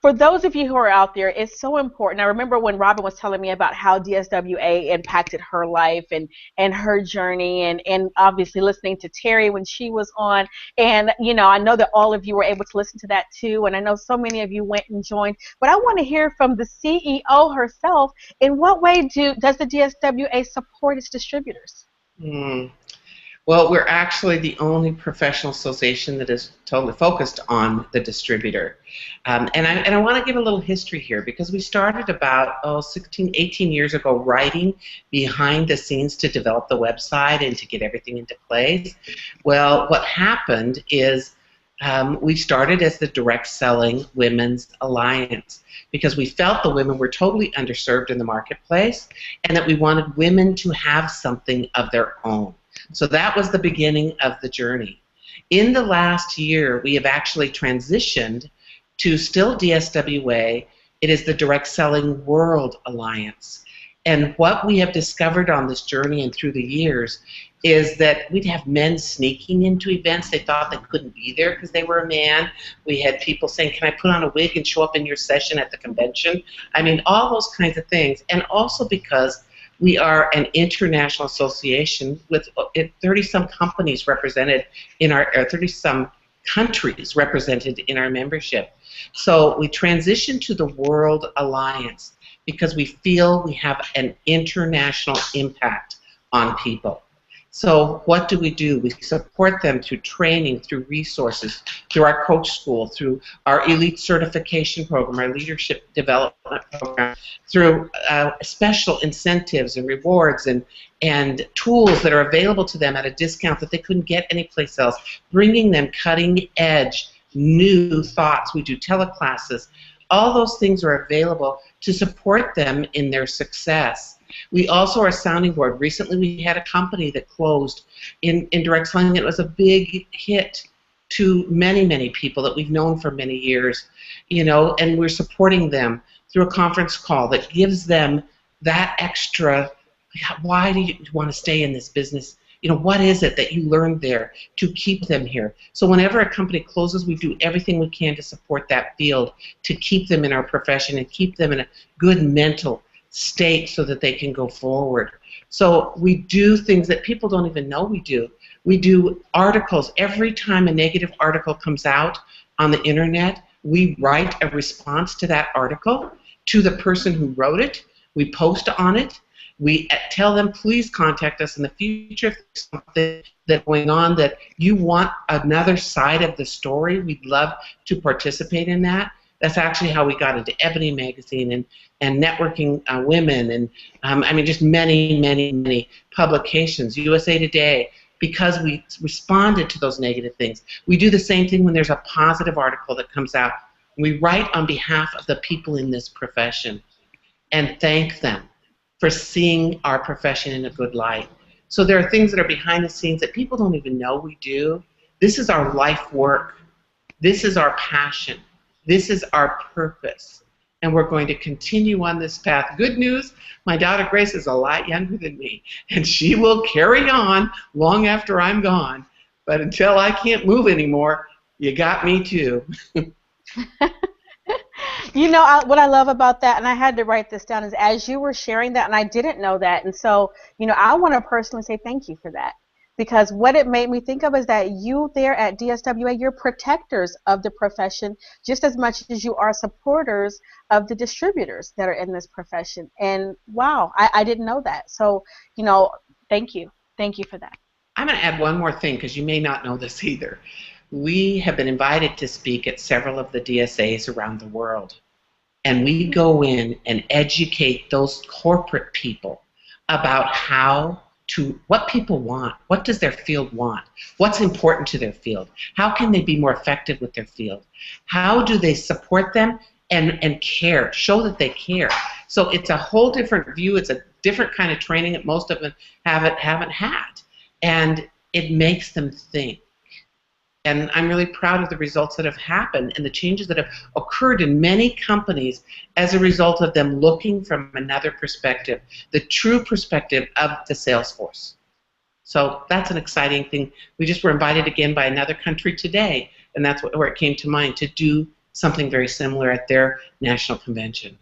for those of you who are out there, it's so important. I remember when Robin was telling me about how DSWA impacted her life and her journey, and obviously listening to Terry when she was on. And, I know that all of you were able to listen to that too, and I know so many of you went and joined. But I want to hear from the CEO herself. In what way does the DSWA support its distributors? Well, we're actually the only professional association that is totally focused on the distributor. And I want to give a little history here, because we started about 16, 18 years ago writing behind the scenes to develop the website and to get everything into place. Well, what happened is we started as the Direct Selling Women's Alliance, because we felt the women were totally underserved in the marketplace and that we wanted women to have something of their own. So that was the beginning of the journey. In the last year, we have actually transitioned to still DSWA. It is the Direct Selling World Alliance. And what we have discovered on this journey and through the years is that we'd have men sneaking into events. They thought they couldn't be there because they were a man. We had people saying, can I put on a wig and show up in your session at the convention? I mean, all those kinds of things. And also because we are an international association with 30-some companies represented in our 30-some countries represented in our membership. So we transitioned to the World Alliance because we feel we have an international impact on people. So what do? We support them through training, through resources, through our coach school, through our elite certification program, our leadership development program, through special incentives and rewards and tools that are available to them at a discount that they couldn't get anyplace else, bringing them cutting edge, new thoughts. We do teleclasses. All those things are available to support them in their success. We also are a sounding board. Recently we had a company that closed in direct selling. It was a big hit to many, many people that we've known for many years, and we're supporting them through a conference call that gives them that extra, why do you want to stay in this business? What is it that you learned there to keep them here? So whenever a company closes, we do everything we can to support that field, to keep them in our profession and keep them in a good mental state so that they can go forward. So we do things that people don't even know we do. We do articles. Every time a negative article comes out on the internet, we write a response to that article to the person who wrote it. We post on it. We tell them, please contact us in the future if there's something that's going on that you want another side of the story. We'd love to participate in that. That's actually how we got into Ebony Magazine and Networking Women and I mean just many, many, many publications, USA Today, because we responded to those negative things. We do the same thing when there's a positive article that comes out. We write on behalf of the people in this profession and thank them for seeing our profession in a good light. So there are things that are behind the scenes that people don't even know we do. This is our life work. This is our passion. This is our purpose, and we're going to continue on this path. Good news, my daughter Grace is a lot younger than me, and she will carry on long after I'm gone. But until I can't move anymore, you got me too. What I love about that, and I had to write this down, is as you were sharing that, and I didn't know that, and so, I want to personally say thank you for that. Because what it made me think of is that you there at DSWA, you're protectors of the profession just as much as you are supporters of the distributors that are in this profession. And wow, I didn't know that. So, thank you. Thank you for that. I'm going to add one more thing because you may not know this either. We have been invited to speak at several of the DSAs around the world. And we go in and educate those corporate people about how to what people want. What does their field want? What's important to their field? How can they be more effective with their field? How do they support them and care, show that they care? So it's a whole different view. It's a different kind of training that most of them haven't had. And it makes them think. And I'm really proud of the results that have happened and the changes that have occurred in many companies as a result of them looking from another perspective, the true perspective of the sales force. So that's an exciting thing. We just were invited again by another country today, and that's where it came to mind, to do something very similar at their national convention.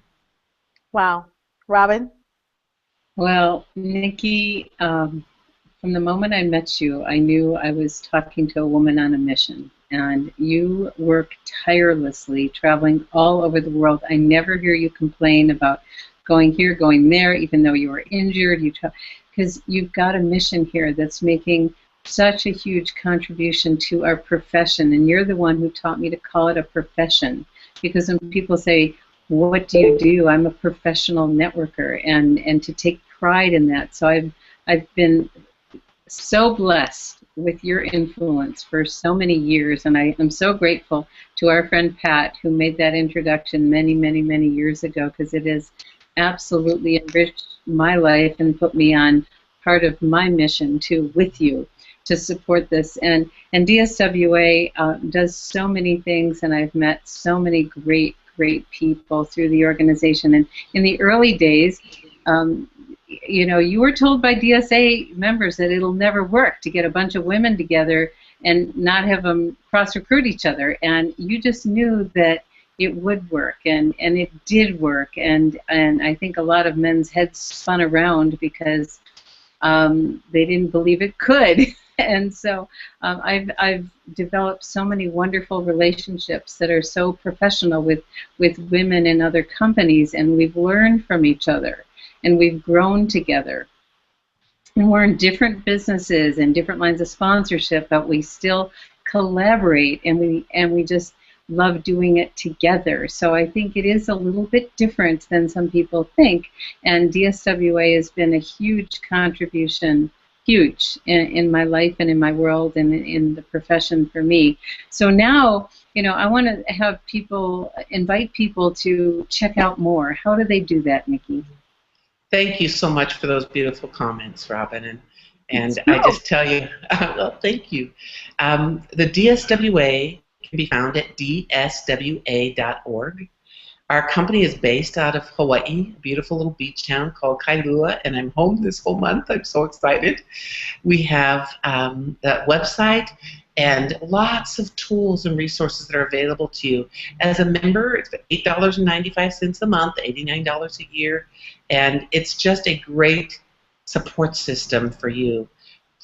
Wow. Robin? Well, Nikki, from the moment I met you, I knew I was talking to a woman on a mission. And you work tirelessly, traveling all over the world. I never hear you complain about going here, going there, even though you were injured. Because you've got a mission here that's making such a huge contribution to our profession. And you're the one who taught me to call it a profession. Because when people say, what do you do? I'm a professional networker, and to take pride in that. So I've been so blessed with your influence for so many years, and I am so grateful to our friend Pat, who made that introduction many, many, many years ago, because it has absolutely enriched my life and put me on part of my mission too, with you, to support this. And DSWA does so many things, and I've met so many great people through the organization. And in the early days, you were told by DSA members that it'll never work to get a bunch of women together and not have them cross-recruit each other. And you just knew that it would work, and it did work. And I think a lot of men's heads spun around because they didn't believe it could. And so I've developed so many wonderful relationships that are so professional with women in other companies, and we've learned from each other. And we've grown together. And we're in different businesses and different lines of sponsorship, but we still collaborate, and we just love doing it together. So I think it is a little bit different than some people think. And DSWA has been a huge contribution, huge, in my life and in my world and in the profession for me. So now, I want to have invite people to check out more. How do they do that, Nikki? Thank you so much for those beautiful comments, Robin. And I just tell you, well, thank you. The DSWA can be found at dswa.org. Our company is based out of Hawaii, a beautiful little beach town called Kailua, and I'm home this whole month. I'm so excited. We have that website and lots of tools and resources that are available to you. As a member, it's $8.95 a month, $89 a year, and it's just a great support system for you.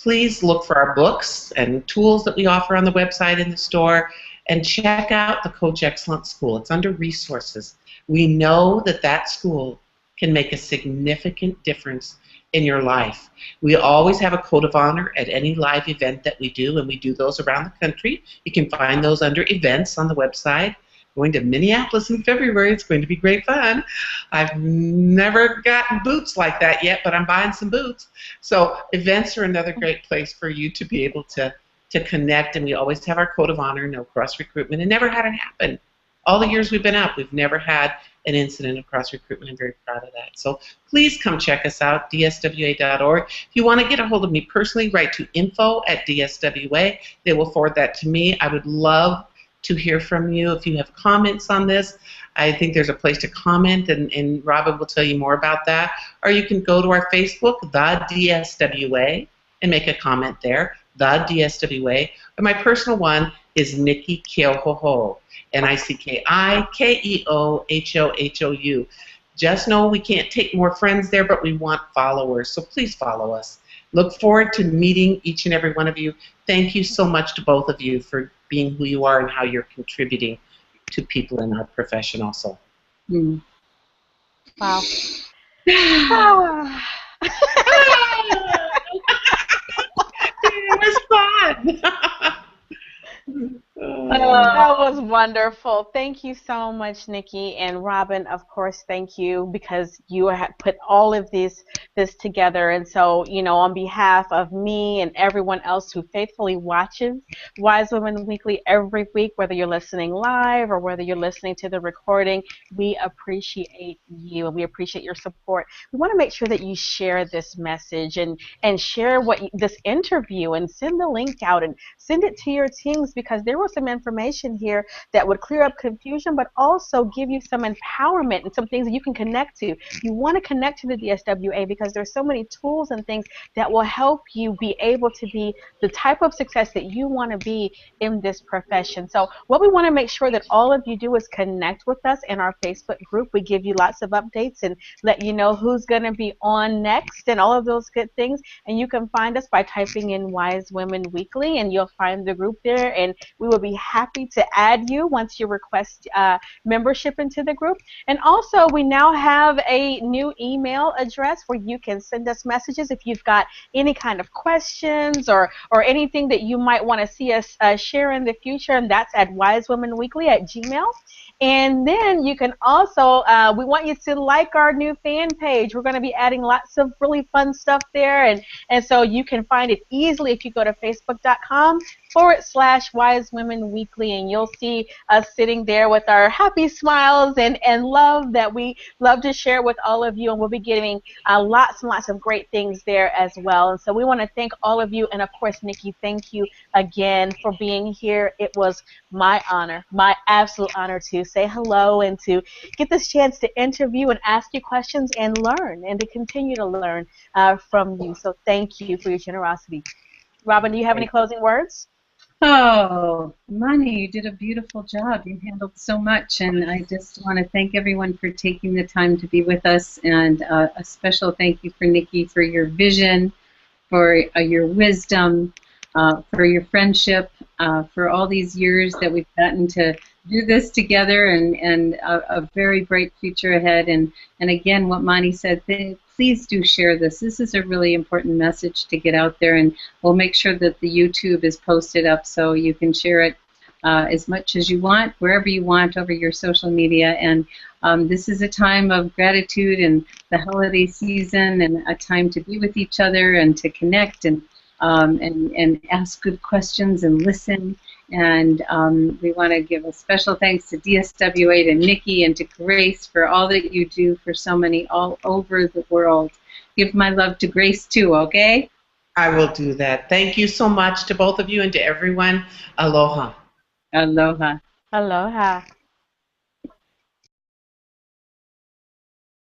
Please look for our books and tools that we offer on the website in the store, and check out the Coach Excellence School. It's under resources. We know that school can make a significant difference in your life. We always have a code of honor at any live event that we do, and we do those around the country. You can find those under events on the website. Going to Minneapolis in February. It's going to be great fun. I've never gotten boots like that yet, but I'm buying some boots. So events are another great place for you to be able to connect, and we always have our code of honor, no cross-recruitment, and never had it happen. All the years we've been up, we've never had an incident of cross-recruitment. I'm very proud of that. So please come check us out, dswa.org. If you want to get a hold of me personally, write to info@dswa. They will forward that to me. I would love to hear from you if you have comments on this. I think there's a place to comment, and Robin will tell you more about that. Or you can go to our Facebook, The DSWA, and make a comment there, The DSWA. But my personal one is Nicki Keohohou, Nicki-Keohohou. Just know we can't take more friends there, but we want followers, so please follow us. Look forward to meeting each and every one of you. Thank you so much to both of you for being who you are and how you're contributing to people in our profession also. Mm. Wow. It was fun. That was wonderful. Thank you so much, Nikki and Robin. Of course, thank you because you had put all of this together. And so, on behalf of me and everyone else who faithfully watches Wise Women Weekly every week, whether you're listening live or whether you're listening to the recording, we appreciate you and we appreciate your support. We want to make sure that you share this message and share this interview and send the link out and send it to your teams because there was some information here that would clear up confusion, but also give you some empowerment and some things that you can connect to. You want to connect to the DSWA because there's so many tools and things that will help you be able to be the type of success that you want to be in this profession. So what we want to make sure that all of you do is connect with us in our Facebook group. We give you lots of updates and let you know who's going to be on next and all of those good things. And you can find us by typing in Wise Women Weekly, and you'll find the group there. And we will be happy to add you once you request membership into the group. And also, we now have a new email address where you can send us messages if you've got any kind of questions or anything that you might want to see us share in the future. And that's at wisewomenweekly@gmail. And then you can also, we want you to like our new fan page. We're going to be adding lots of really fun stuff there. And so you can find it easily if you go to facebook.com/Wise Women Weekly, and you'll see us sitting there with our happy smiles and love that we love to share with all of you. And we'll be getting lots and lots of great things there as well. And so we want to thank all of you. And of course, Nikki, thank you again for being here. It was my honor, my absolute honor to say hello and to get this chance to interview and ask you questions and learn and to continue to learn from you. So thank you for your generosity. Robin, do you have any closing words? Oh, Mani, you did a beautiful job. You handled so much, and I just want to thank everyone for taking the time to be with us, and a special thank you for Nikki for your vision, for your wisdom, for your friendship, for all these years that we've gotten to do this together, and a very bright future ahead. And again, what Mani said, please do share this. This is a really important message to get out there, and we'll make sure that the YouTube is posted up so you can share it as much as you want, wherever you want, over your social media. And this is a time of gratitude and the holiday season, and a time to be with each other and to connect and ask good questions and listen. And we want to give a special thanks to DSWA, to Nikki, and to Grace for all that you do for so many all over the world. Give my love to Grace too, okay? I will do that. Thank you so much to both of you and to everyone. Aloha. Aloha. Aloha.